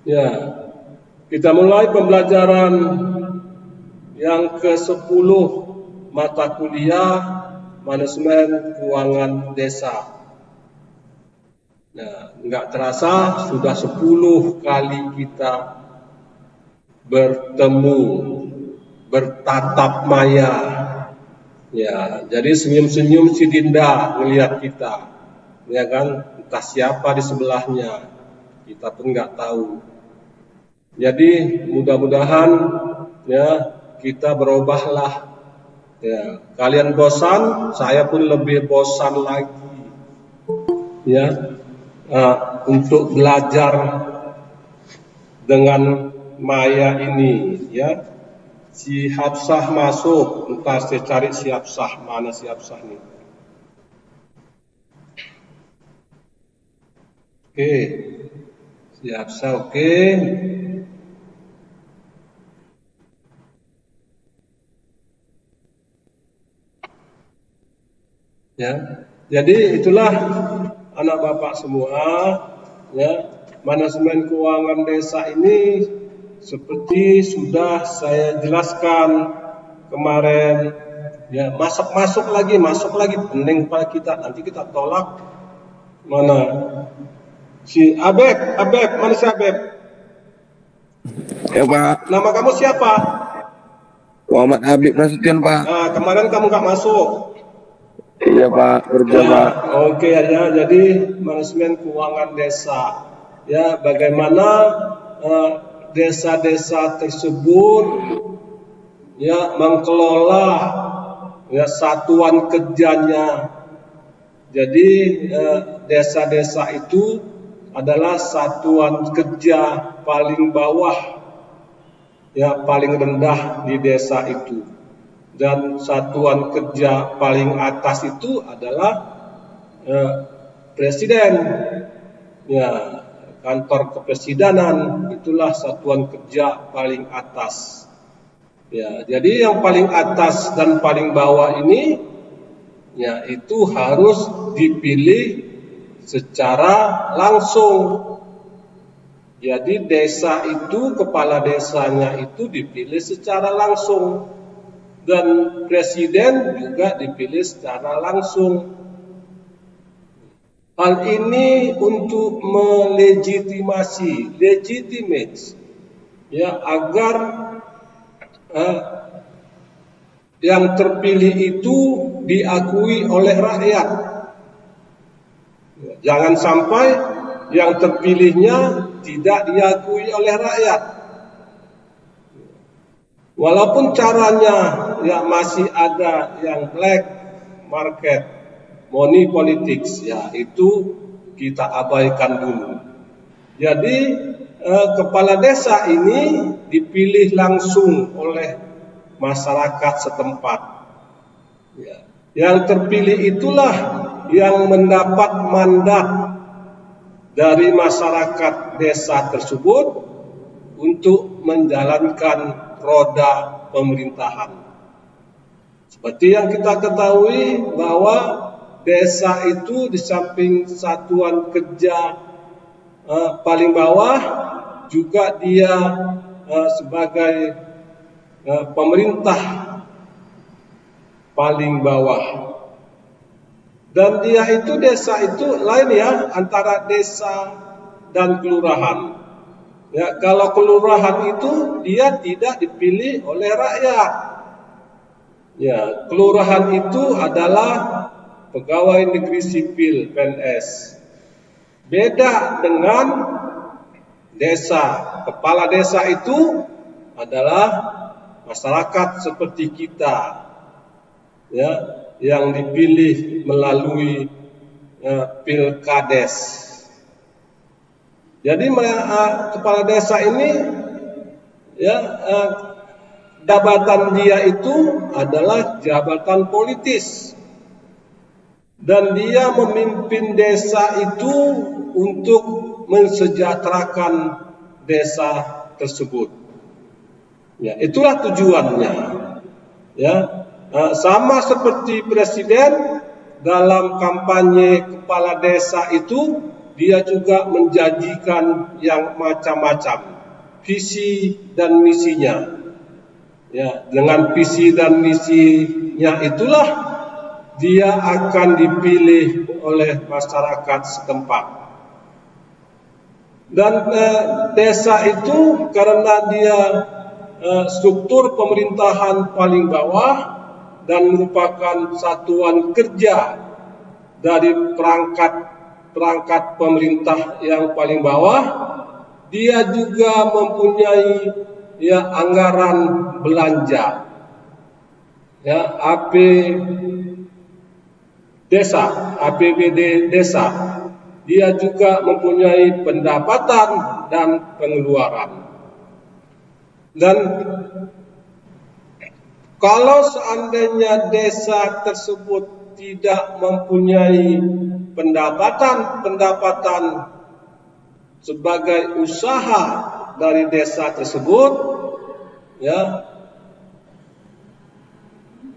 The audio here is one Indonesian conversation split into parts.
Ya, kita mulai pembelajaran yang ke-10 mata kuliah Manajemen Keuangan Desa. Nah, nggak terasa sudah 10 kali kita bertemu, bertatap maya. Ya, jadi senyum-senyum si Dinda melihat kita, ya kan? Entah siapa di sebelahnya, kita pun nggak tahu. Jadi mudah-mudahan ya kita berubahlah. Ya, kalian bosan, saya pun lebih bosan lagi. Ya, untuk belajar dengan maya ini, ya. Si Hafsah masuk, entah saya cari si Hafsah, mana si Hafsah nih. Oke, si Hafsah oke. Ya, jadi itulah anak bapak semua, ya, manajemen keuangan desa ini seperti sudah saya jelaskan kemarin, ya, masuk lagi pening pada kita, nanti kita tolak. Mana si Abeb, mana si Abeb? Ya Pak. Nama kamu siapa? Muhammad Habib Nasution Pak. Nah, kemarin kamu nggak masuk. Iya Pak, kerja Ya, Pak. oke ya. Jadi manajemen keuangan desa, ya, bagaimana desa-desa tersebut ya mengelola ya satuan kerjanya. Jadi desa-desa itu adalah satuan kerja paling bawah, ya paling rendah di desa itu. Dan satuan kerja paling atas itu adalah presiden, ya kantor kepresidenan, itulah satuan kerja paling atas. Ya, jadi yang paling atas dan paling bawah ini, ya itu harus dipilih secara langsung. Jadi desa itu, kepala desanya itu dipilih secara langsung. Dan presiden juga dipilih secara langsung. Hal ini untuk melegitimasi, ya agar yang terpilih itu diakui oleh rakyat. Jangan sampai yang terpilihnya tidak diakui oleh rakyat. Walaupun caranya ya masih ada yang black market, money politics, ya itu kita abaikan dulu. Jadi kepala desa ini dipilih langsung oleh masyarakat setempat. Ya. Yang terpilih itulah yang mendapat mandat dari masyarakat desa tersebut untuk menjalankan roda pemerintahan. Seperti yang kita ketahui bahwa desa itu di samping satuan kerja paling bawah, juga dia sebagai pemerintah paling bawah. Dan dia itu, desa itu lain ya antara desa dan kelurahan. Ya, kalau kelurahan itu dia tidak dipilih oleh rakyat. Ya, kelurahan itu adalah pegawai negeri sipil PNS. Beda dengan desa. Kepala desa itu adalah masyarakat seperti kita, ya, yang dipilih melalui pilkades. Jadi kepala desa ini, ya, jabatan dia itu adalah jabatan politis, dan dia memimpin desa itu untuk mensejahterakan desa tersebut. Ya, itulah tujuannya. Ya, sama seperti presiden dalam kampanye kepala desa itu dia juga menjanjikan yang macam-macam, visi dan misinya. Ya, dengan visi dan misinya itulah dia akan dipilih oleh masyarakat setempat. Dan desa itu karena dia struktur pemerintahan paling bawah dan merupakan satuan kerja dari perangkat pemerintah yang paling bawah, dia juga mempunyai anggaran belanja, APBD desa. Dia juga mempunyai pendapatan dan pengeluaran. Dan kalau seandainya desa tersebut tidak mempunyai pendapatan sebagai usaha dari desa tersebut,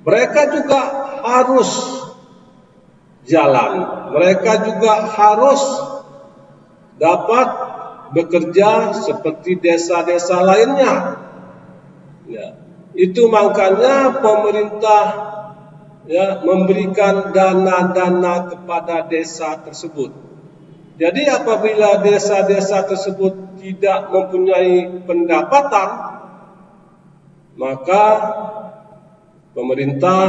mereka juga harus jalan, mereka juga harus dapat bekerja seperti desa-desa lainnya. Itu makanya pemerintah memberikan dana-dana kepada desa tersebut. Jadi apabila desa-desa tersebut tidak mempunyai pendapatan, maka pemerintah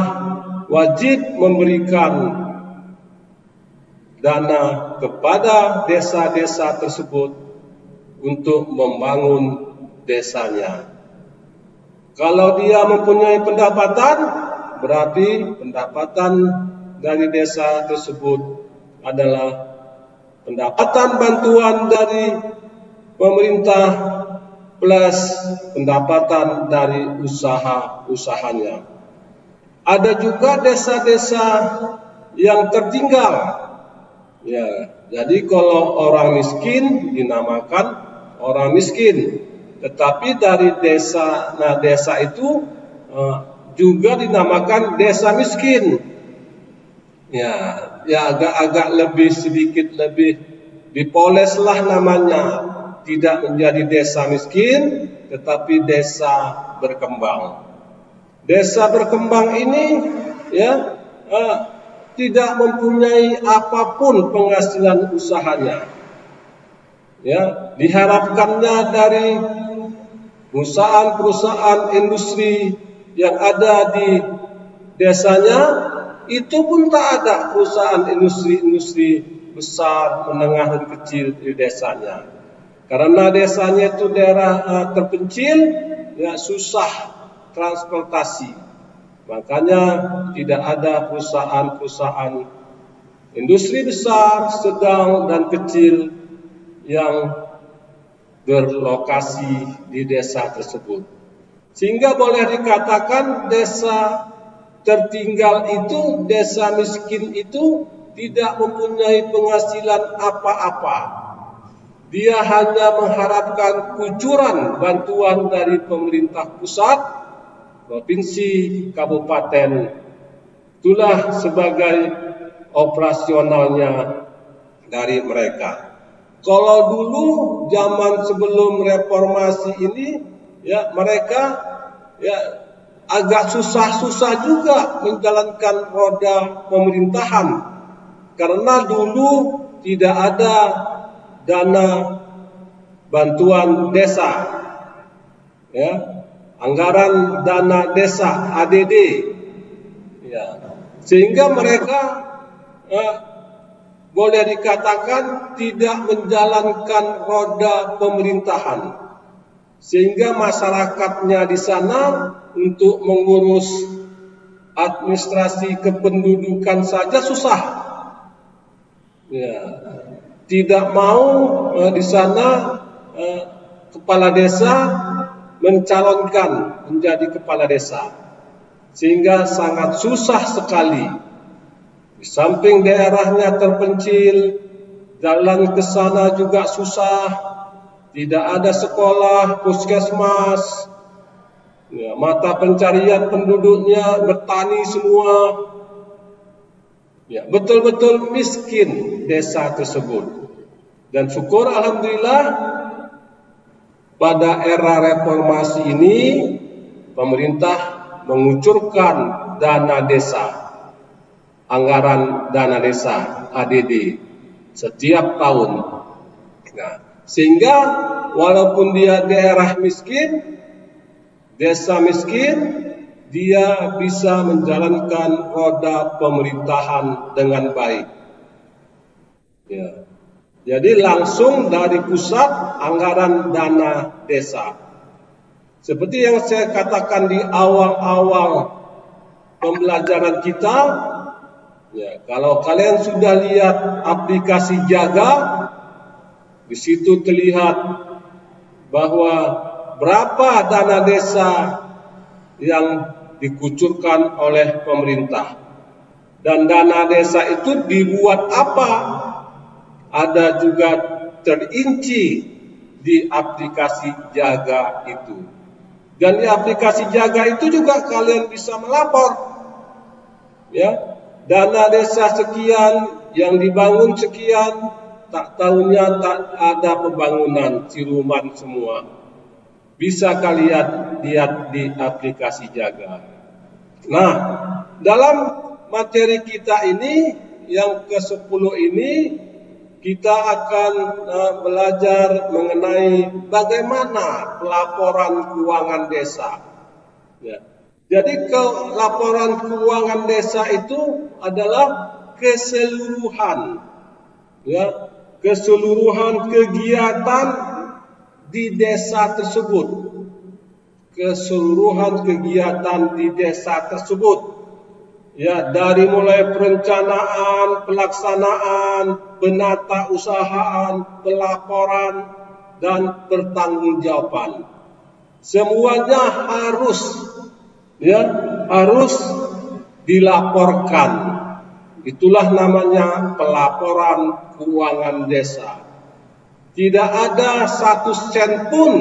wajib memberikan dana kepada desa-desa tersebut untuk membangun desanya. Kalau dia mempunyai pendapatan, berarti pendapatan dari desa tersebut adalah pendapatan bantuan dari pemerintah plus pendapatan dari usaha-usahanya. Ada juga desa-desa yang tertinggal. Jadi kalau orang miskin dinamakan orang miskin, tetapi dari desa itu juga dinamakan desa miskin. Agak lebih sedikit lebih dipoles lah namanya, tidak menjadi desa miskin, tetapi desa berkembang. Desa berkembang ini tidak mempunyai apapun penghasilan usahanya. Diharapkannya dari perusahaan industri yang ada di desanya, itu pun tak ada perusahaan industri besar, menengah dan kecil di desanya. Karena desanya itu daerah terpencil, susah transportasi. Makanya tidak ada perusahaan-perusahaan industri besar, sedang dan kecil yang berlokasi di desa tersebut. Sehingga boleh dikatakan desa tertinggal itu, desa miskin itu tidak mempunyai penghasilan apa-apa. Dia hanya mengharapkan kucuran bantuan dari pemerintah pusat, provinsi, kabupaten. Itulah sebagai operasionalnya dari mereka. Kalau dulu zaman sebelum reformasi ini, mereka agak susah-susah juga menjalankan roda pemerintahan, karena dulu tidak ada dana bantuan desa, anggaran dana desa ADD, sehingga mereka boleh dikatakan tidak menjalankan roda pemerintahan, sehingga masyarakatnya di sana untuk mengurus administrasi kependudukan saja susah. Tidak mau di sana kepala desa mencalonkan menjadi kepala desa, sehingga sangat susah sekali. Di samping daerahnya terpencil, jalan ke sana juga susah, tidak ada sekolah, puskesmas, mata pencarian penduduknya bertani semua. Betul-betul miskin desa tersebut. Dan syukur alhamdulillah pada era reformasi ini pemerintah mengucurkan dana desa, anggaran dana desa ADD setiap tahun. Nah, sehingga walaupun dia daerah miskin, desa miskin, dia bisa menjalankan roda pemerintahan dengan baik. Ya. Jadi langsung dari pusat anggaran dana desa. Seperti yang saya katakan di awal-awal pembelajaran kita, ya, kalau kalian sudah lihat aplikasi Jaga, di situ terlihat bahwa berapa dana desa yang dikucurkan oleh pemerintah. Dan dana desa itu dibuat apa? Ada juga terinci di aplikasi Jaga itu. Dan di aplikasi Jaga itu juga kalian bisa melapor. Ya, dana desa sekian yang dibangun sekian, tak tahunya tak ada pembangunan, siluman semua. Bisa kalian lihat di aplikasi Jaga. Nah, dalam materi kita ini yang ke-10 ini kita akan belajar mengenai bagaimana pelaporan keuangan desa. Ya. Jadi laporan keuangan desa itu adalah keseluruhan, ya, keseluruhan kegiatan di desa tersebut, keseluruhan kegiatan di desa tersebut. Ya, dari mulai perencanaan, pelaksanaan, penata usahaan, pelaporan, dan pertanggungjawaban. Semuanya harus dilaporkan. Itulah namanya pelaporan keuangan desa. Tidak ada 1 sen pun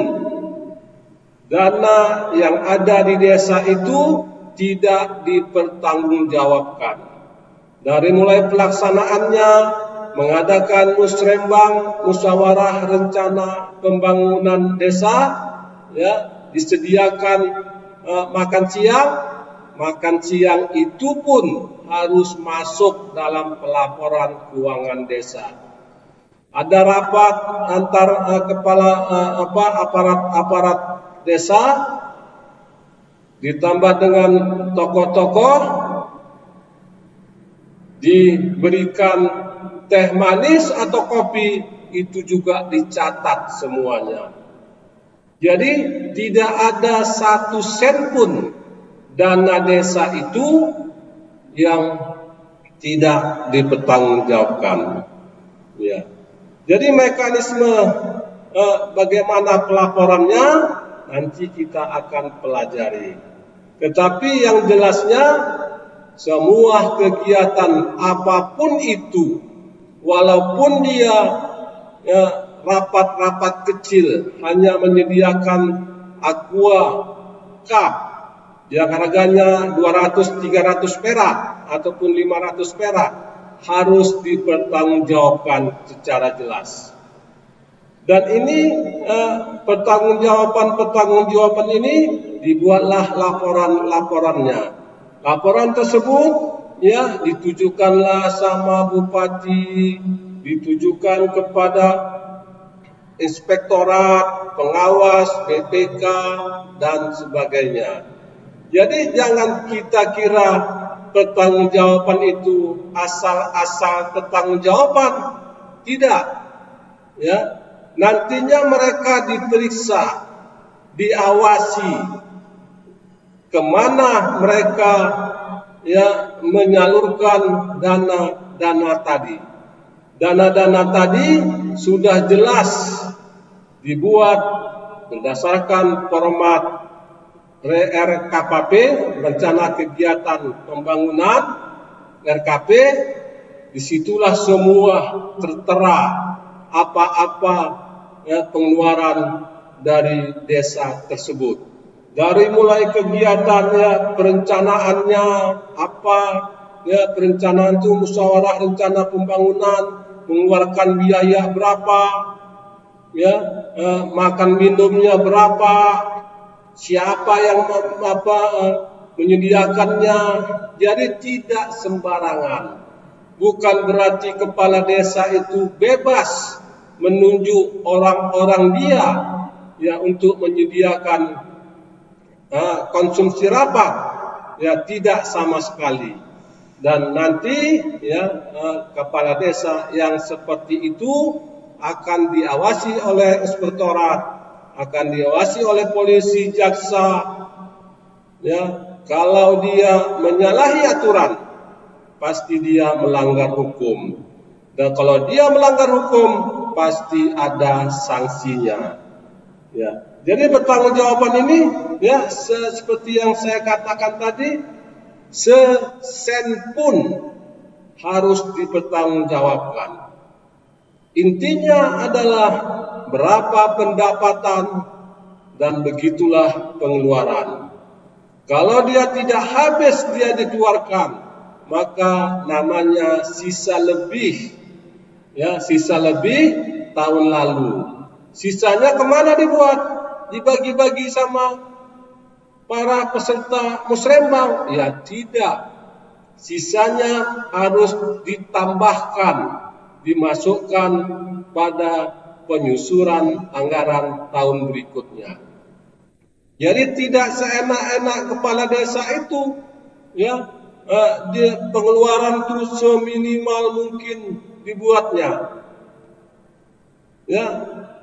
dana yang ada di desa itu tidak dipertanggungjawabkan. Dari mulai pelaksanaannya, mengadakan musrembang, musyawarah rencana pembangunan desa, ya, disediakan makan siang itu pun harus masuk dalam pelaporan keuangan desa. Ada rapat antar kepala aparat desa, ditambah dengan tokoh-tokoh, diberikan teh manis atau kopi, itu juga dicatat semuanya. Jadi tidak ada 1 sen pun dana desa itu yang tidak dipertanggungjawabkan. Ya. Jadi mekanisme bagaimana pelaporannya nanti kita akan pelajari. Tetapi yang jelasnya semua kegiatan apapun itu, walaupun dia rapat-rapat kecil hanya menyediakan aqua cup yang harganya 200-300 perak ataupun 500 perak, harus dipertanggungjawabkan secara jelas. Dan ini pertanggungjawaban ini dibuatlah laporannya. Laporan tersebut ya ditujukanlah sama bupati, ditujukan kepada inspektorat, pengawas, BPK dan sebagainya. Jadi jangan kita kira pertanggungjawaban itu asal-asal pertanggungjawaban. Tidak. Ya. Nantinya mereka diperiksa, diawasi kemana mereka ya menyalurkan dana tadi. Dana-dana tadi sudah jelas dibuat berdasarkan format RKPP, rencana kegiatan pembangunan RKP. Disitulah semua tertera apa-apa ya, pengeluaran dari desa tersebut. Dari mulai kegiatannya, perencanaannya, apa ya perencanaan itu musyawarah rencana pembangunan, mengeluarkan biaya berapa, ya, makan minumnya berapa, siapa yang menyediakannya. Jadi tidak sembarangan. Bukan berarti kepala desa itu bebas menunjuk orang-orang dia ya untuk menyediakan konsumsi rapat, ya tidak sama sekali. Dan nanti ya kepala desa yang seperti itu akan diawasi oleh inspektorat, akan diawasi oleh polisi, jaksa. Ya, kalau dia menyalahi aturan, pasti dia melanggar hukum. Dan kalau dia melanggar hukum, pasti ada sanksinya. Ya. Jadi pertanggungjawaban ini, ya seperti yang saya katakan tadi, sesen pun harus dipertanggungjawabkan. Intinya adalah berapa pendapatan dan begitulah pengeluaran. Kalau dia tidak habis dia dikeluarkan, maka namanya sisa lebih, ya sisa lebih tahun lalu. Sisanya kemana dibuat? Dibagi-bagi sama para peserta musrembang? Ya tidak. Sisanya harus ditambahkan, dimasukkan pada penyusuran anggaran tahun berikutnya. Jadi tidak seenak-enak kepala desa itu, ya pengeluaran itu seminimal mungkin dibuatnya, ya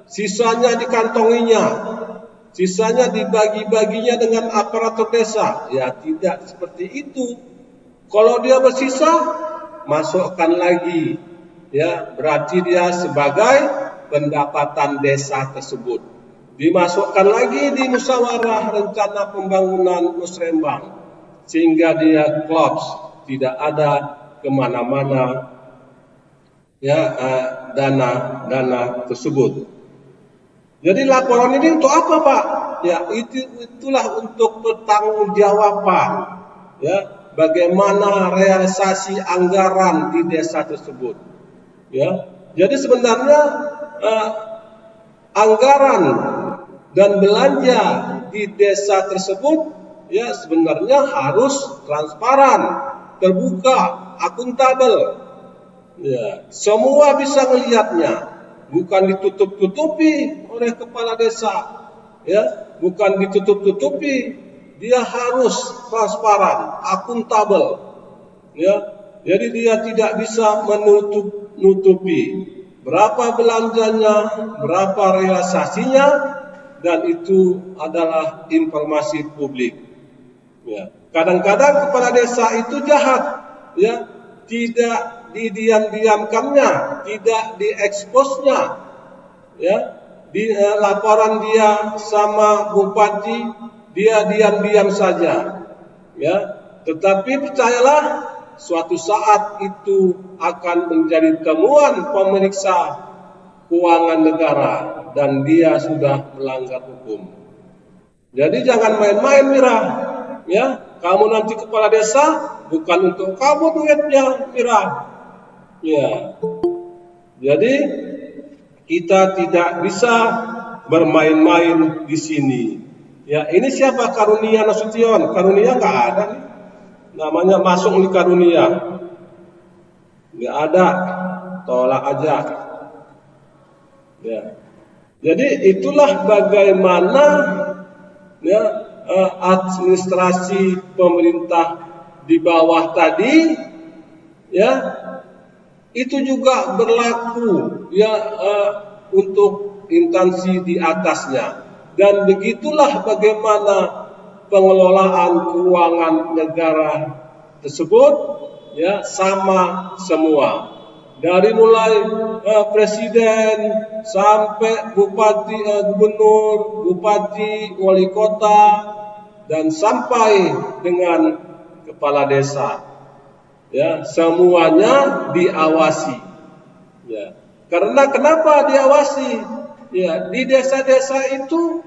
sisanya dikantonginya, sisanya dibagi-baginya dengan aparatur desa. Ya tidak seperti itu. Kalau dia bersisa, masukkan lagi, ya berarti dia sebagai pendapatan desa tersebut. Dimasukkan lagi di musyawarah rencana pembangunan musrembang, sehingga dia klops, tidak ada kemana-mana ya dana tersebut. Jadi laporan ini untuk apa, Pak? Ya itulah untuk pertanggungjawaban, ya bagaimana realisasi anggaran di desa tersebut. Ya, jadi sebenarnya anggaran dan belanja di desa tersebut ya sebenarnya harus transparan, terbuka, akuntabel. Ya, semua bisa melihatnya, bukan ditutup-tutupi oleh kepala desa. Ya, bukan ditutup-tutupi, dia harus transparan, akuntabel. Ya, jadi dia tidak bisa menutupi berapa belanjanya, berapa realisasinya, dan itu adalah informasi publik. Ya. Kadang-kadang kepala desa itu jahat, ya, tidak didiam-diamkannya, tidak dieksposnya, ya, di laporan dia sama bupati, dia diam-diam saja, ya. Tetapi percayalah, suatu saat itu akan menjadi temuan pemeriksa keuangan negara dan dia sudah melanggar hukum. Jadi jangan main-main, Mira. Ya, kamu nanti kepala desa bukan untuk kamu duitnya, Mira. Ya. Jadi kita tidak bisa bermain-main di sini. Ya, ini siapa? Karunia Nasution. Karunia nggak ada nih. Namanya masuk di karunia, nggak ada, tolak aja. Ya. Jadi itulah bagaimana ya administrasi pemerintah di bawah tadi, ya itu juga berlaku ya untuk instansi di atasnya. Dan begitulah bagaimana pengelolaan keuangan negara tersebut ya sama semua, dari mulai presiden sampai bupati, gubernur, bupati, wali kota, dan sampai dengan kepala desa, ya semuanya diawasi. Ya, karena kenapa diawasi? Ya, di desa-desa itu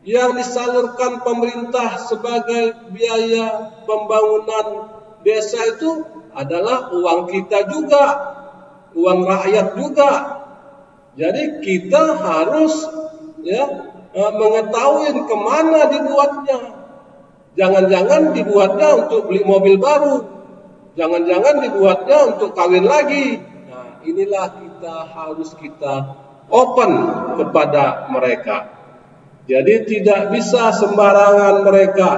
yang disalurkan pemerintah sebagai biaya pembangunan desa itu adalah uang kita juga. uang rakyat juga. Jadi kita harus mengetahui kemana dibuatnya. Jangan-jangan dibuatnya untuk beli mobil baru, jangan-jangan dibuatnya untuk kawin lagi. Nah, inilah kita open kepada mereka. Jadi tidak bisa sembarangan mereka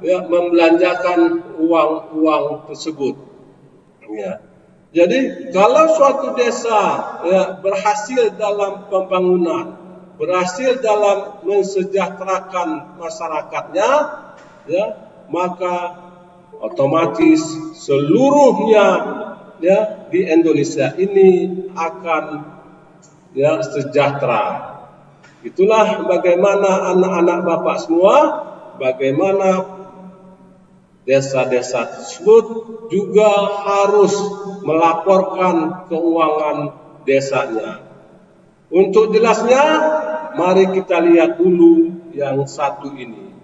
membelanjakan uang tersebut. Ya. Jadi kalau suatu desa berhasil dalam pembangunan, berhasil dalam mensejahterakan masyarakatnya, maka otomatis seluruhnya di Indonesia ini akan sejahtera. Itulah bagaimana anak-anak Bapak semua, bagaimana desa-desa tersebut juga harus melaporkan keuangan desanya. Untuk jelasnya, mari kita lihat dulu yang satu ini.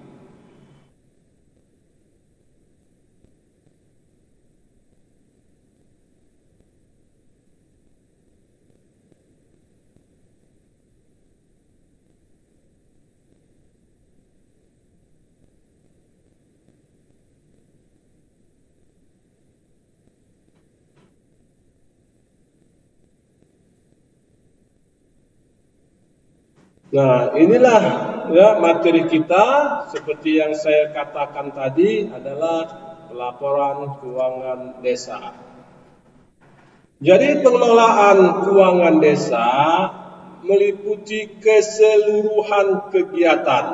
Nah, inilah materi kita seperti yang saya katakan tadi adalah pelaporan keuangan desa. Jadi pengelolaan keuangan desa meliputi keseluruhan kegiatan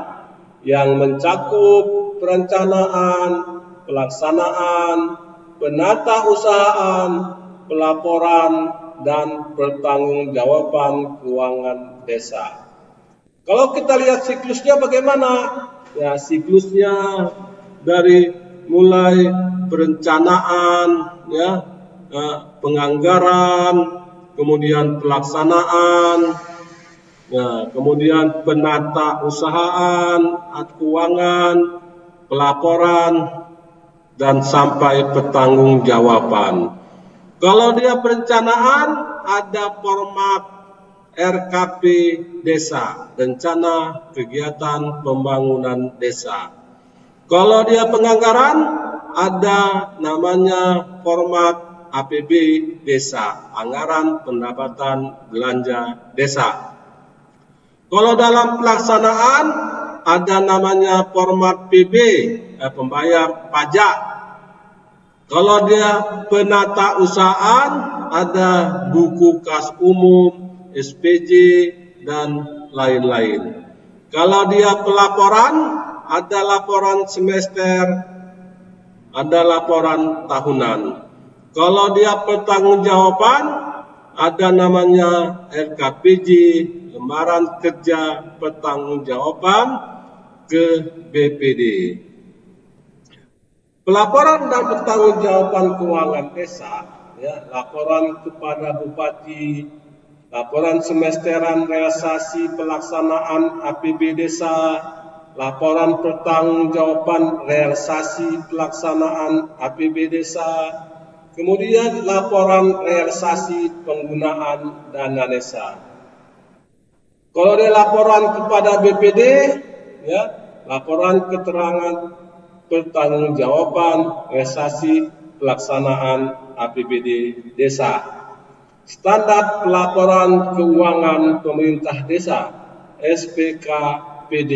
yang mencakup perencanaan, pelaksanaan, penatausahaan, pelaporan, dan pertanggungjawaban keuangan desa. Kalau kita lihat siklusnya bagaimana? Ya, siklusnya dari mulai perencanaan, penganggaran, kemudian pelaksanaan, kemudian penatausahaan, keuangan, pelaporan, dan sampai pertanggungjawaban. Kalau dia perencanaan, ada format RKP desa, rencana kegiatan pembangunan desa. Kalau dia penganggaran, ada namanya format APB desa, anggaran pendapatan belanja desa. Kalau dalam pelaksanaan, ada namanya format PB, pembayar pajak. Kalau dia penatausahaan, ada buku kas umum, SPJ, dan lain-lain. Kalau dia pelaporan, ada laporan semester, ada laporan tahunan. Kalau dia pertanggungjawaban, ada namanya RKPJ, lembaran kerja pertanggungjawaban ke BPD. Pelaporan dan pertanggungjawaban keuangan desa, laporan kepada Bupati, laporan semesteran realisasi pelaksanaan APB desa, laporan pertanggungjawaban realisasi pelaksanaan APB desa, kemudian laporan realisasi penggunaan dana desa. Kalau dia laporan kepada BPD, laporan keterangan pertanggungjawaban realisasi pelaksanaan APBD desa. Standar pelaporan keuangan pemerintah desa SPKPD.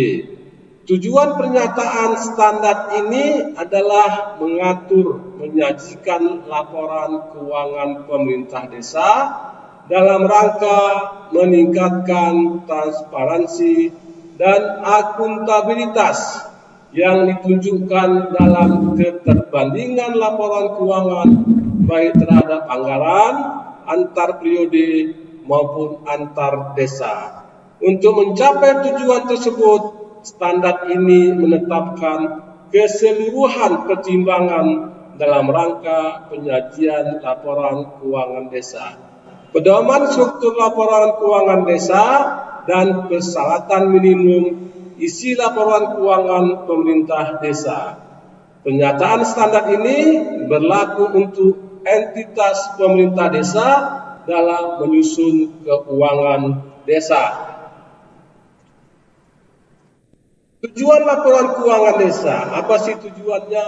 Tujuan pernyataan standar ini adalah menyajikan laporan keuangan pemerintah desa dalam rangka meningkatkan transparansi dan akuntabilitas yang ditunjukkan dalam keterbandingan laporan keuangan baik terhadap anggaran antar periode maupun antar desa. Untuk mencapai tujuan tersebut, standar ini menetapkan keseluruhan pertimbangan dalam rangka penyajian laporan keuangan desa. Pedoman struktur laporan keuangan desa dan persyaratan minimum isi laporan keuangan pemerintah desa. Pernyataan standar ini berlaku untuk entitas pemerintah desa dalam menyusun keuangan desa. Tujuan laporan keuangan desa, apa sih tujuannya?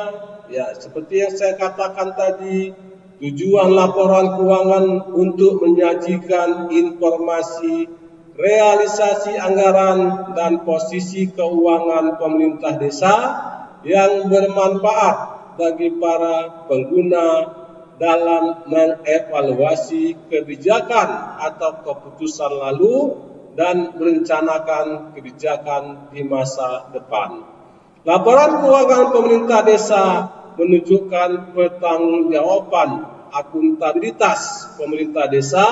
Ya, seperti yang saya katakan tadi, tujuan laporan keuangan untuk menyajikan informasi realisasi anggaran dan posisi keuangan pemerintah desa yang bermanfaat bagi para pengguna dalam mengevaluasi kebijakan atau keputusan lalu dan merencanakan kebijakan di masa depan. Laporan keuangan pemerintah desa menunjukkan pertanggungjawaban akuntabilitas pemerintah desa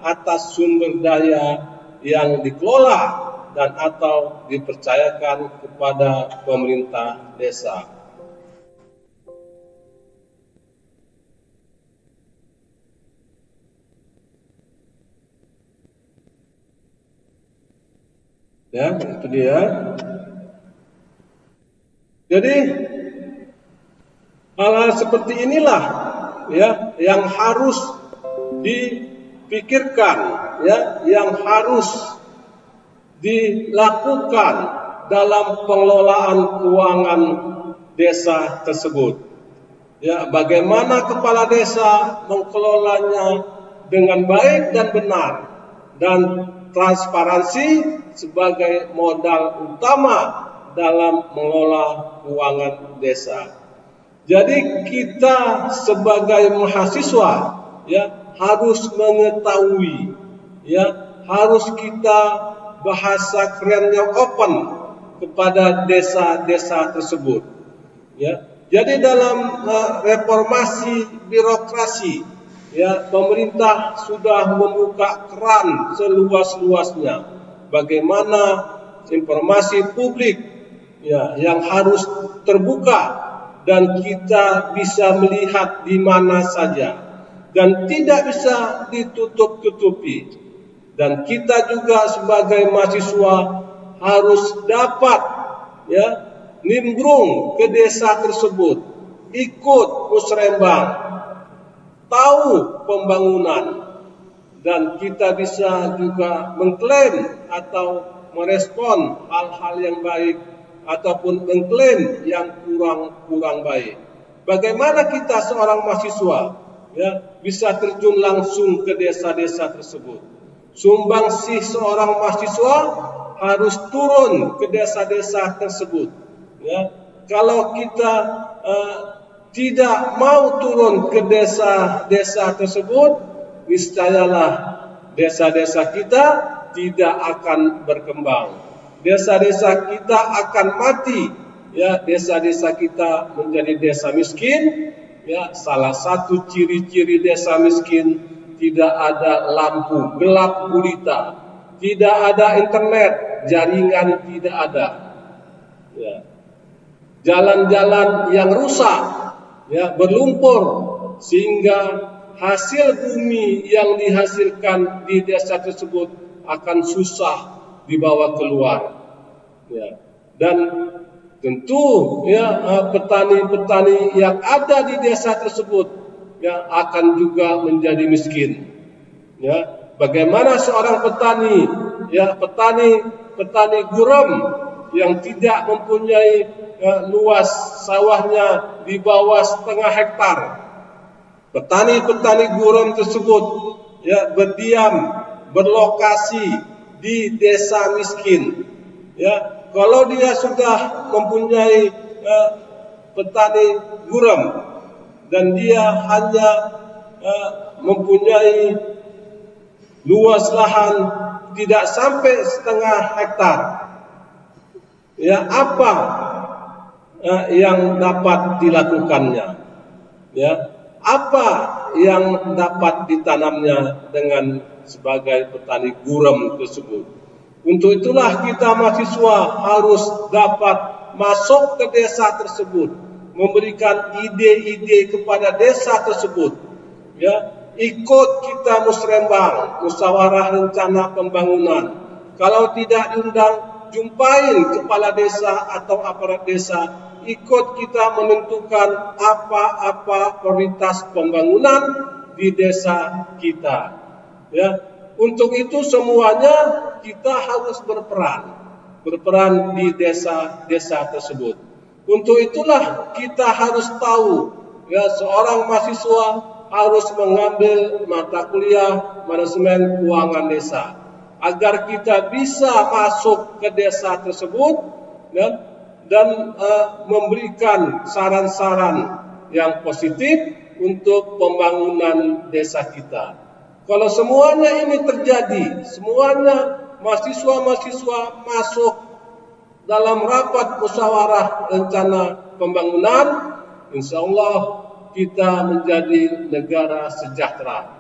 atas sumber daya yang dikelola dan atau dipercayakan kepada pemerintah desa. Ya, itu dia. Jadi hal-hal seperti inilah ya yang harus dipikirkan, ya, yang harus dilakukan dalam pengelolaan keuangan desa tersebut. Ya, bagaimana kepala desa mengelolanya dengan baik dan benar, dan transparansi sebagai modal utama dalam mengelola keuangan desa. Jadi kita sebagai mahasiswa ya harus mengetahui, ya harus kita bahasa kerennya open kepada desa-desa tersebut. Ya, jadi dalam reformasi birokrasi, ya pemerintah sudah membuka keran seluas-luasnya. Bagaimana informasi publik ya yang harus terbuka dan kita bisa melihat di mana saja dan tidak bisa ditutup-tutupi. Dan kita juga sebagai mahasiswa harus dapat ya nimbrung ke desa tersebut, ikut musrembang, tahu pembangunan, dan kita bisa juga mengklaim atau merespon hal-hal yang baik ataupun mengklaim yang kurang baik. Bagaimana kita seorang mahasiswa ya bisa terjun langsung ke desa-desa tersebut? Sumbangsih seorang mahasiswa harus turun ke desa-desa tersebut. Ya, kalau kita tidak mau turun ke desa-desa tersebut, niscayalah desa-desa kita tidak akan berkembang. Desa-desa kita akan mati. Ya, desa-desa kita menjadi desa miskin. Ya, salah satu ciri-ciri desa miskin tidak ada lampu, gelap gulita, tidak ada internet, jaringan tidak ada. Ya. Jalan-jalan yang rusak, ya, berlumpur, sehingga hasil bumi yang dihasilkan di desa tersebut akan susah dibawa keluar. Ya. Dan tentu ya petani-petani yang ada di desa tersebut ya akan juga menjadi miskin. Ya, bagaimana seorang petani, ya petani gurem yang tidak mempunyai luas sawahnya di bawah 0,5 hektar. Petani-petani gurem tersebut ya berdiam, berlokasi di desa miskin. Ya, kalau dia sudah mempunyai petani gurem dan dia hanya mempunyai luas lahan tidak sampai 0,5 hektar, ya apa yang dapat dilakukannya? Ya, apa yang dapat ditanamnya dengan sebagai petani gurem tersebut? Untuk itulah kita mahasiswa harus dapat masuk ke desa tersebut, memberikan ide-ide kepada desa tersebut. Ya, ikut kita musrembang, musyawarah rencana pembangunan. Kalau tidak diundang, jumpain kepala desa atau aparat desa, ikut kita menentukan apa-apa prioritas pembangunan di desa kita. Ya, untuk itu semuanya kita harus berperan di desa-desa tersebut. Untuk itulah kita harus tahu, ya, seorang mahasiswa harus mengambil mata kuliah manajemen keuangan desa agar kita bisa masuk ke desa tersebut, ya, dan memberikan saran-saran yang positif untuk pembangunan desa kita. Kalau semuanya ini terjadi, semuanya mahasiswa-mahasiswa masuk dalam rapat musyawarah rencana pembangunan, insya Allah kita menjadi negara sejahtera.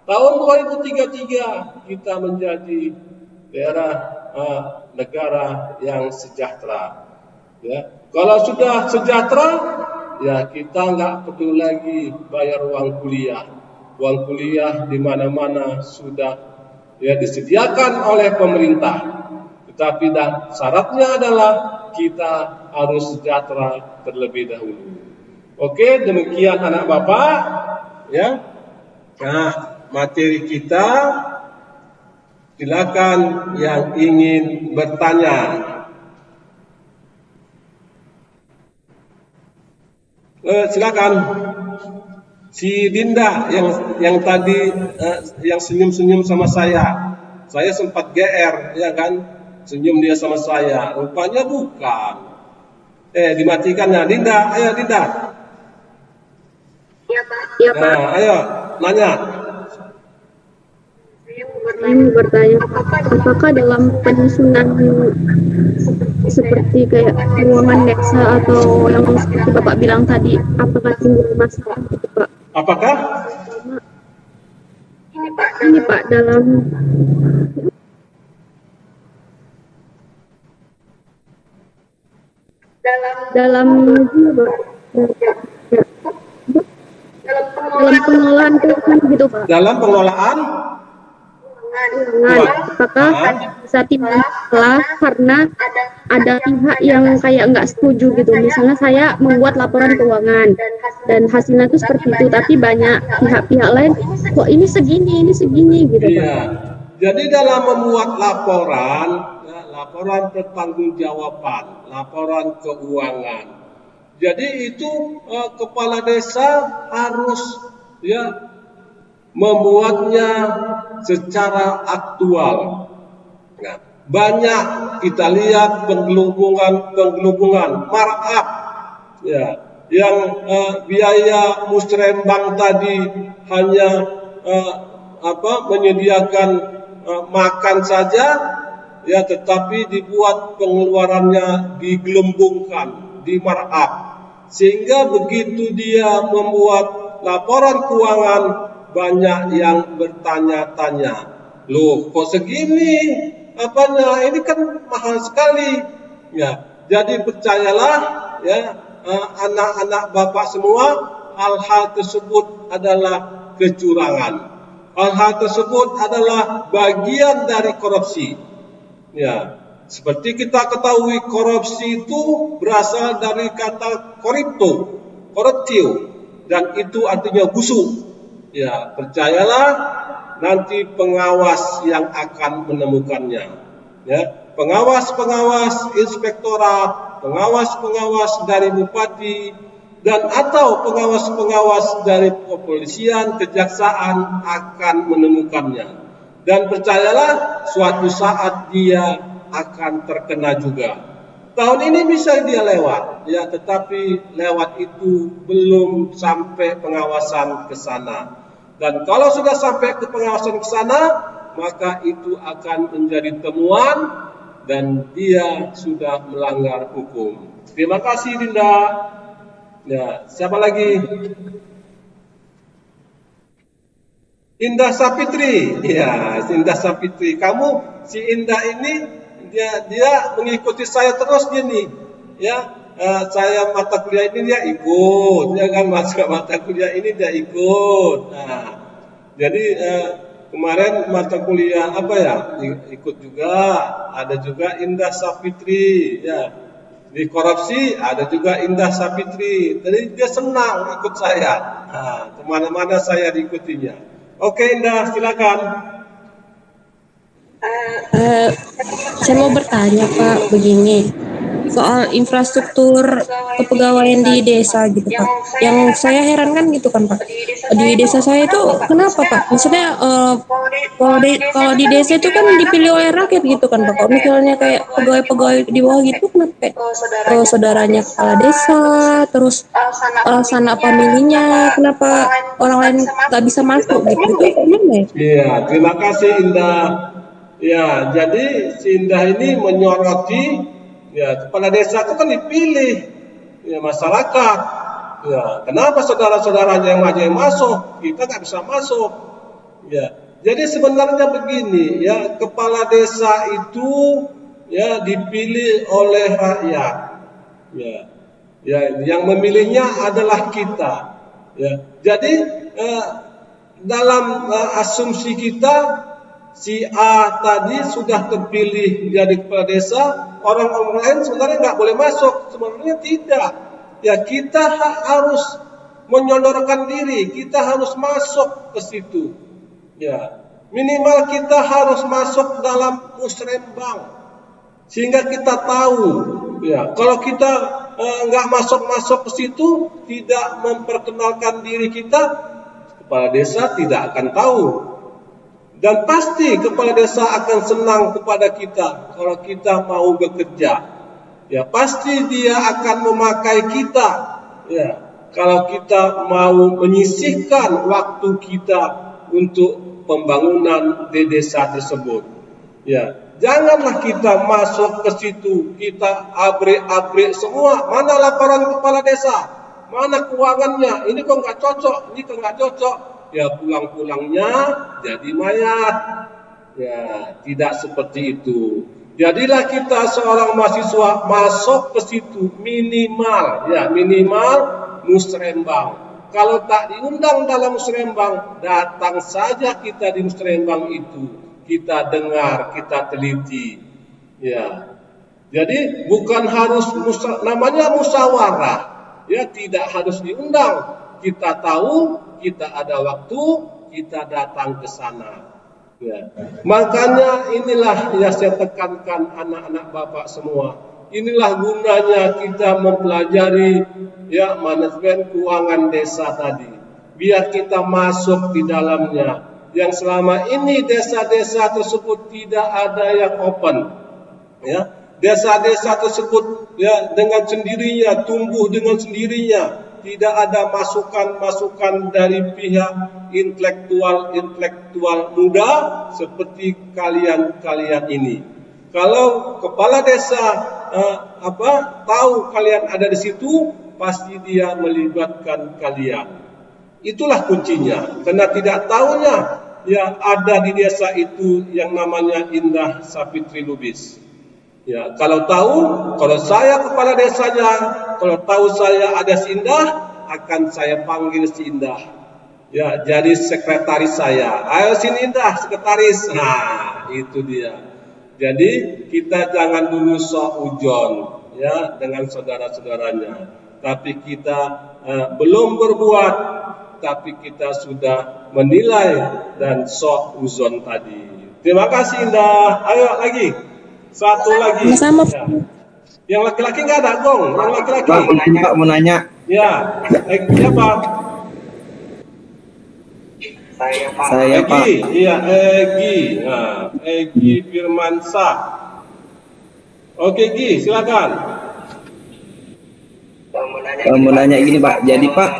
Tahun 2033 kita menjadi negara yang sejahtera. Ya, kalau sudah sejahtera, ya kita nggak perlu lagi bayar uang kuliah. Uang kuliah di mana-mana sudah, ya, disediakan oleh pemerintah. Tetapi syaratnya adalah kita harus sejahtera terlebih dahulu. Oke, demikian anak bapak, ya. Nah, materi kita, silakan yang ingin bertanya. Silakan. Si Dinda yang tadi yang senyum-senyum sama saya sempat GR, ya kan, senyum dia sama saya, rupanya bukan. Dimatikannya. Dinda, ayo Dinda. Iya Pak. Iya Pak. Nah, ayo nanya. Saya mau bertanya, apakah dalam penyusunan seperti kayak ruangan desa atau yang seperti Bapak bilang tadi, apakah timbul masalah gitu Pak? Apakah? Ini Pak, dalam pengelolaan keuangan gitu Pak. Dalam pengelolaan Apakah bisa timbul masalah karena ada pihak yang kayak nggak setuju gitu. Misalnya saya membuat laporan keuangan dan hasilnya itu seperti itu, tapi banyak pihak-pihak lain kok ini segini gitu Pak. Iya. Jadi dalam membuat laporan, ya, laporan pertanggungjawaban, laporan keuangan. Jadi itu kepala desa harus, ya, membuatnya secara aktual. Nah, banyak kita lihat penggelubungan markup, ya, yang biaya musrembang tadi hanya menyediakan makan saja, ya, tetapi dibuat pengeluarannya digelembungkan, di markup, sehingga begitu dia membuat laporan keuangan banyak yang bertanya-tanya, loh kok segini apanya, ini kan mahal sekali, ya. Jadi percayalah, ya, anak-anak bapak semua, hal-hal tersebut adalah kecurangan, hal-hal tersebut adalah bagian dari korupsi, ya. Seperti kita ketahui, korupsi itu berasal dari kata koruptio, dan itu artinya busuk. Ya, percayalah, nanti pengawas yang akan menemukannya. Ya, pengawas-pengawas inspektorat, pengawas-pengawas dari bupati, dan atau pengawas-pengawas dari kepolisian, kejaksaan akan menemukannya. Dan percayalah, suatu saat dia akan terkena juga. Tahun ini bisa dia lewat, ya, tetapi lewat itu belum sampai pengawasan ke sana. Dan kalau sudah sampai ke pengawasan ke sana, maka itu akan menjadi temuan dan dia sudah melanggar hukum. Terima kasih Dinda. Ya, siapa lagi? Indah Sapitri. Ya, Indah Sapitri. Kamu, si Indah ini, dia mengikuti saya terus gini, ya. Saya mata kuliah ini dia ikut, ya kan, masuk mata kuliah ini dia ikut. Nah, jadi kemarin mata kuliah apa ya, ikut juga, ada juga Indah Sapitri, ya. Di korupsi ada juga Indah Sapitri. Jadi dia senang ikut saya. Nah, kemana-mana saya diikutinya. Oke, Indah, silakan. Saya mau bertanya Pak, begini, soal infrastruktur kepegawaian di desa gitu Pak. Yang saya heran kan gitu kan Pak, di desa saya itu kenapa Pak? Maksudnya kalau di desa itu kan dipilih oleh rakyat gitu kan Pak. Kalau misalnya kayak pegawai-pegawai di bawah gitu kenapa kayak saudaranya kepala desa, terus sanak familinya, kenapa orang lain nggak bisa masuk gitu? Itu gimana ya? Iya, terima kasih Indah. Ya, jadi si Indah ini menyoroti, ya kepala desa itu kan dipilih ya masyarakat. Ya, kenapa saudara-saudaranya yang maju yang masuk, kita nggak bisa masuk. Ya, jadi sebenarnya begini, ya kepala desa itu ya dipilih oleh rakyat. Ya, ya yang memilihnya adalah kita. Ya, jadi dalam asumsi kita si A tadi sudah terpilih jadi kepala desa, orang-orang lain sebenarnya nggak boleh masuk. Sebenarnya tidak. Ya kita harus menyodorkan diri, kita harus masuk ke situ. Ya minimal kita harus masuk dalam musrembang sehingga kita tahu. Ya kalau kita nggak masuk ke situ, tidak memperkenalkan diri kita, kepala desa tidak akan tahu. Dan pasti kepala desa akan senang kepada kita kalau kita mau bekerja. Ya, pasti dia akan memakai kita. Ya, kalau kita mau menyisihkan waktu kita untuk pembangunan di desa tersebut. Ya, janganlah kita masuk ke situ, kita abrik-abrik semua. Mana laporan kepala desa? Mana keuangannya? Ini kok nggak cocok, ini kok nggak cocok. Ya pulang-pulangnya jadi mayat. Ya tidak seperti itu. Jadilah kita seorang mahasiswa masuk ke situ minimal musrembang. Kalau tak diundang dalam musrembang, datang saja kita di musrembang itu. Kita dengar, kita teliti. Ya. Jadi bukan harus namanya musyawarah. Ya tidak harus diundang. Kita tahu, kita ada waktu, kita datang ke sana. Ya. Makanya inilah yang saya tekankan anak-anak Bapak semua. Inilah gunanya kita mempelajari ya manajemen keuangan desa tadi. Biar kita masuk di dalamnya. Yang selama ini desa-desa tersebut tidak ada yang open. Ya. Desa-desa tersebut ya dengan sendirinya tumbuh dengan sendirinya. Tidak ada masukan-masukan dari pihak intelektual muda seperti kalian ini. Kalau kepala desa tahu kalian ada di situ, pasti dia melibatkan kalian. Itulah kuncinya. Karena tidak tahunya ya ada di desa itu yang namanya Indah Sapitri Lubis. Ya, kalau tahu, kalau saya kepala desanya, kalau tahu saya ada si Indah, akan saya panggil si Indah. Ya, jadi sekretaris saya. Ayo sini Indah, sekretaris. Nah, itu dia. Jadi kita jangan dulu sok ujon ya dengan saudara-saudaranya. Tapi kita belum berbuat, tapi kita sudah menilai dan sok uzon tadi. Terima kasih Indah. Ayo lagi. Satu lagi. Sama. Ya. Yang laki-laki nggak ada, Gong. Yang laki-laki. Pak, mau nanya. Ya. Siapa? Saya Pak. Iya, Egi. Nah, Egi Firmansyah. Oke, Gi, silakan. Mau nanya gini Pak, jadi Pak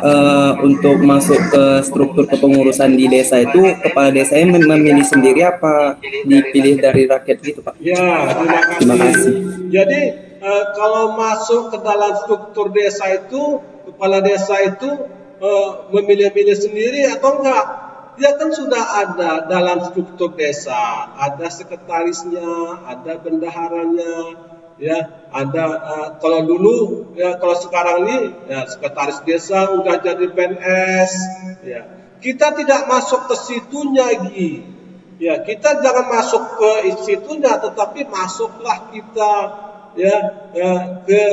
untuk masuk ke struktur kepengurusan di desa itu kepala desanya memilih sendiri apa dipilih dari rakyat gitu Pak? Ya, terima kasih. Jadi kalau masuk ke dalam struktur desa itu, kepala desa itu memilih-milih sendiri atau enggak? Dia kan sudah ada dalam struktur desa, ada sekretarisnya, ada bendaharanya, ya ada kalau dulu ya kalau sekarang ini ya sekretaris desa udah jadi PNS ya kita tidak masuk ke situnya lagi ya kita jangan masuk ke situnya tetapi masuklah kita ya ke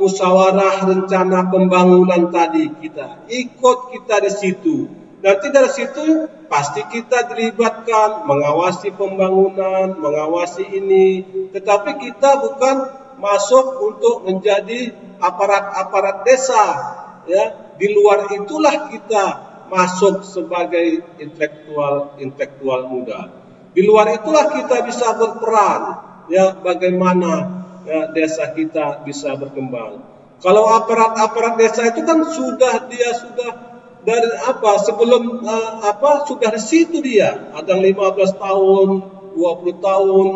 musyawarah rencana pembangunan tadi kita ikut kita di situ Nanti dari situ pasti kita dilibatkan mengawasi pembangunan, mengawasi ini. Tetapi kita bukan masuk untuk menjadi aparat-aparat desa. Ya, di luar itulah kita masuk sebagai intelektual muda. Di luar itulah kita bisa berperan. Ya, bagaimana ya, desa kita bisa berkembang. Kalau aparat-aparat desa itu kan sudah dari sebelum sudah di situ dia. Ada yang 15 tahun, 20 tahun,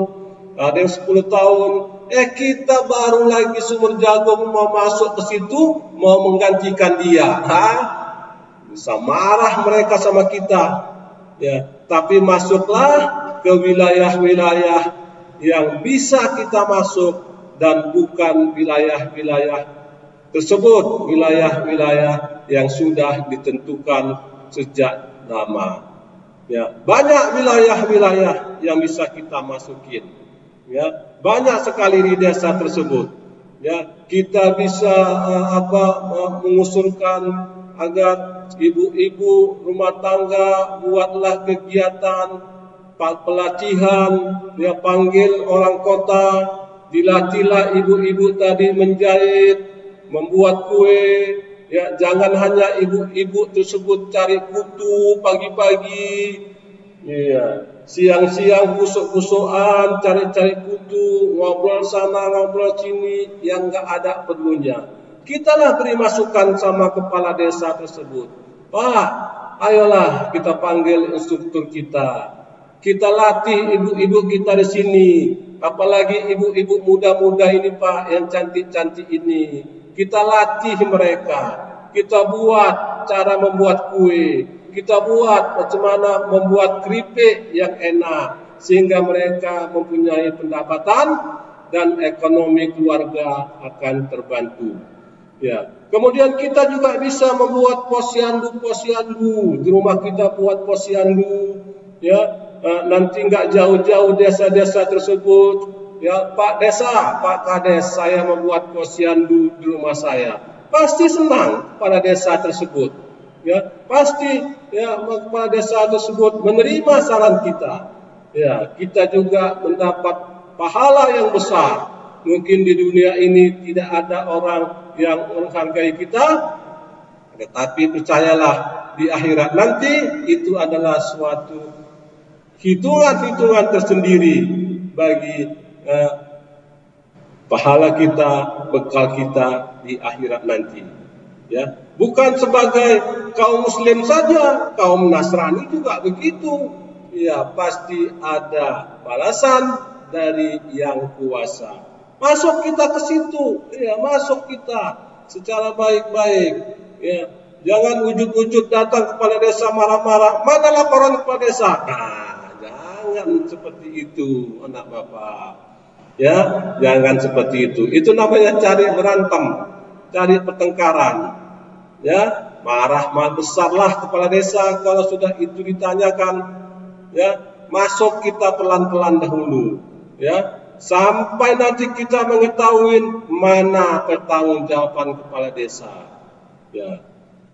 ada yang 10 tahun. Kita baru lagi sumur jagung mau masuk ke situ, mau menggantikan dia. Bisa marah mereka sama kita. Ya, tapi masuklah ke wilayah-wilayah yang bisa kita masuk dan bukan wilayah-wilayah tersebut, wilayah-wilayah yang sudah ditentukan sejak lama. Ya, banyak wilayah-wilayah yang bisa kita masukin. Ya, banyak sekali di desa tersebut. Ya, kita bisa mengusulkan agar ibu-ibu rumah tangga buatlah kegiatan pelatihan, ya, panggil orang kota, dilatihlah ibu-ibu tadi menjahit, membuat kue, ya, jangan hanya ibu-ibu tersebut cari kutu pagi-pagi, ya, siang-siang kusuk-kusukan, cari-cari kutu, ngobrol sana, ngobrol sini, yang nggak ada perlunya. Kitalah beri masukan sama kepala desa tersebut. Pak, ayolah kita panggil instruktur kita latih ibu-ibu kita di sini, apalagi ibu-ibu muda-muda ini Pak, yang cantik-cantik ini. Kita latih mereka, kita buat cara membuat kue, kita buat bagaimana membuat keripik yang enak, sehingga mereka mempunyai pendapatan dan ekonomi keluarga akan terbantu. Ya, kemudian kita juga bisa membuat posyandu di rumah kita buat posyandu, ya. Nanti nggak jauh-jauh desa-desa tersebut. Ya, Pak Desa, Pak Kades, saya membuat posyandu di rumah saya. Pasti senang pada desa tersebut. Ya, pasti ya kepala desa tersebut menerima saran kita. Ya, kita juga mendapat pahala yang besar. Mungkin di dunia ini tidak ada orang yang menghargai kita, tetapi percayalah di akhirat nanti itu adalah suatu hitungan-hitungan tersendiri bagi pahala kita, bekal kita di akhirat nanti. Ya, bukan sebagai kaum Muslim saja, kaum Nasrani juga begitu. Ya, pasti ada balasan dari yang kuasa. Masuk kita ke situ, ya, masuk kita secara baik-baik. Ya, jangan ujuk-ujuk datang kepala desa marah-marah. Mana laporan kepala desa? Jangan seperti itu, anak bapak. Ya, jangan seperti itu. Itu namanya cari berantem, cari pertengkaran. Ya, marah besarlah kepala desa kalau sudah itu ditanyakan. Ya, masuk kita pelan-pelan dahulu. Ya, sampai nanti kita mengetahui mana pertanggungjawaban kepala desa. Ya,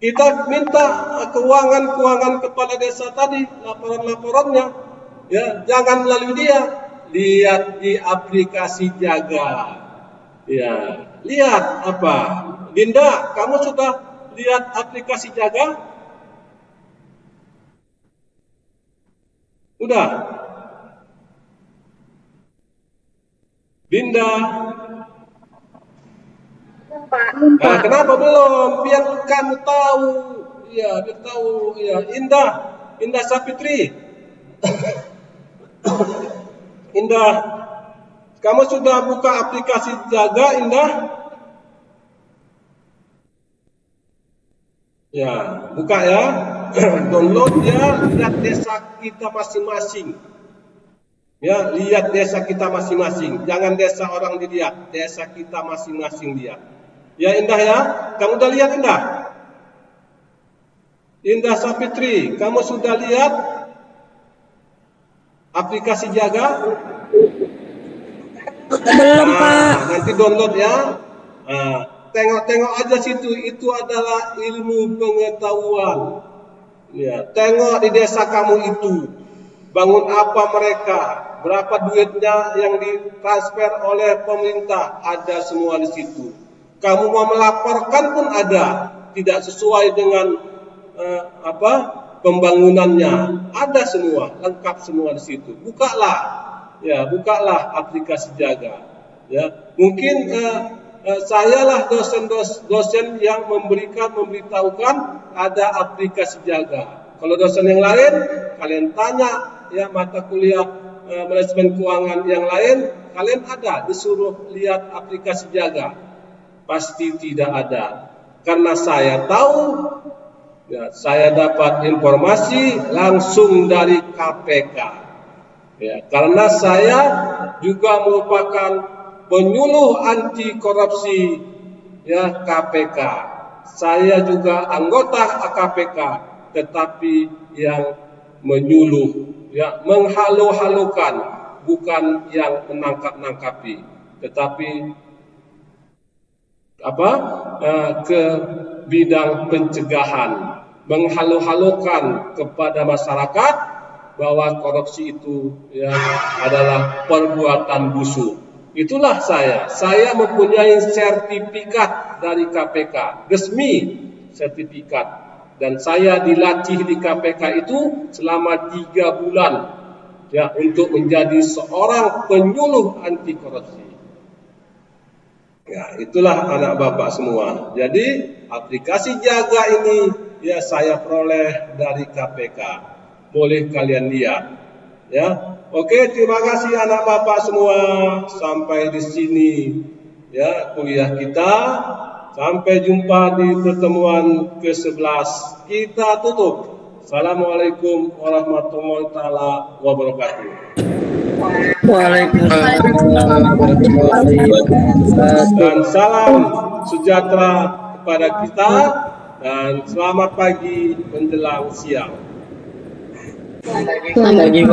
kita minta keuangan kepala desa tadi, laporan-laporannya. Ya, jangan melalui dia, lihat di aplikasi Jaga. Ya, lihat apa? Dinda, kamu sudah lihat aplikasi Jaga? Udah? Dinda? Nah, kenapa belum? Biar kamu tahu. Ya, biar tahu. Ya, Indah Sapitri. Indah, kamu sudah buka aplikasi Jaga, Indah? Ya, buka ya. Download ya, lihat desa kita masing-masing. Ya, lihat desa kita masing-masing. Jangan desa orang dilihat, desa kita masing-masing lihat. Ya, Indah ya. Kamu udah lihat, Indah? Indah Sapitri, kamu sudah lihat aplikasi Jaga? Belum, Pak. Nanti download ya. Tengok-tengok aja situ. Itu adalah ilmu pengetahuan. Ya, tengok di desa kamu itu, bangun apa mereka, berapa duitnya yang ditransfer oleh pemerintah, ada semua di situ. Kamu mau melaporkan pun ada, tidak sesuai dengan pembangunannya, ada semua, lengkap semua di situ. Bukalah aplikasi Jaga. Ya, mungkin sayalah dosen yang memberitahukan ada aplikasi Jaga. Kalau dosen yang lain, kalian tanya ya mata kuliah manajemen keuangan yang lain, kalian ada disuruh lihat aplikasi Jaga. Pasti tidak ada. Karena saya tahu, ya, saya dapat informasi langsung dari KPK. Ya, karena saya juga merupakan penyuluh anti korupsi ya KPK. Saya juga anggota KPK, tetapi yang menyuluh, ya, menghalu-halukan, bukan yang menangkap-nangkapi, tetapi ke bidang pencegahan, menghalu-halukan kepada masyarakat bahwa korupsi itu ya adalah perbuatan busuk. Itulah saya mempunyai sertifikat dari KPK, resmi sertifikat, dan saya dilatih di KPK itu selama 3 bulan ya untuk menjadi seorang penyuluh anti korupsi. Ya, itulah anak bapak semua. Jadi aplikasi Jaga ini ya saya peroleh dari KPK. Boleh kalian lihat. Ya. Oke, terima kasih anak bapak semua. Sampai di sini ya kuliah kita. Sampai jumpa di pertemuan ke-11. Kita tutup. Assalamualaikum warahmatullahi taala wabarakatuh. Dan salam sejahtera kepada kita dan selamat pagi menjelang siang. Selamat pagi, Pak.